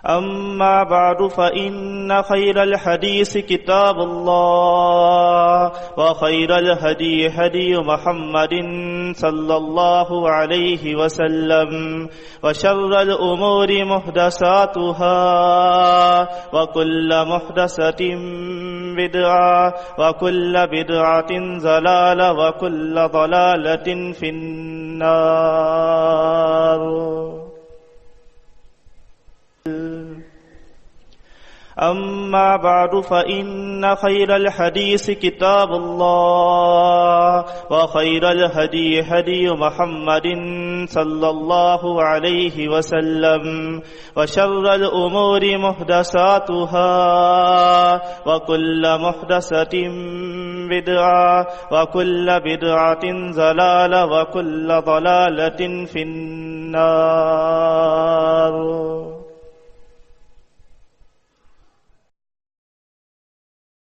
أما بعد فإن خير الحديث كتاب الله وخير الهدي هدي محمد صلى الله عليه وسلم وشر الأمور محدثاتها وكل محدثة بدعة وكل بدعة ضلالة وكل ضلالة في النار. أما بعد فإن خير الحديث كتاب الله وخير الهدي هدي محمد صلى الله عليه وسلم وشر الأمور محدثاتها وكل محدثة بدعة وكل بدعة ضلالة وكل ضلالة في النار.